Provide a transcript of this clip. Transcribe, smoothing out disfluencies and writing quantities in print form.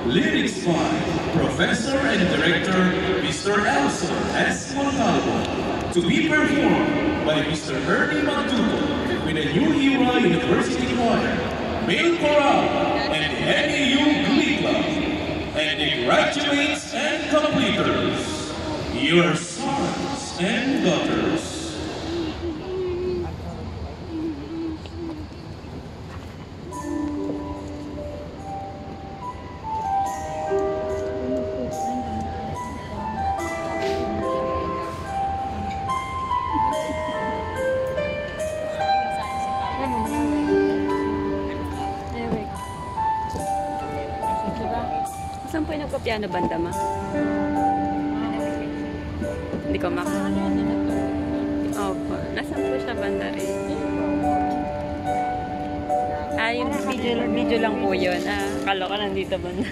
Lyrics by Professor and Director Mr. Elson S. Montalvo. To be performed by Mr. Ernie Magduto with the New Era University Choir, Male Chorale, and the NAU Glee Club, and the graduates and completers, your sons and daughters. Saan po yung nagpa-piano banda ma? Hindi ko Opo. Nasaan po siya banda rin? Ah, yung video lang po yun. Ah, akala ko nandito banda.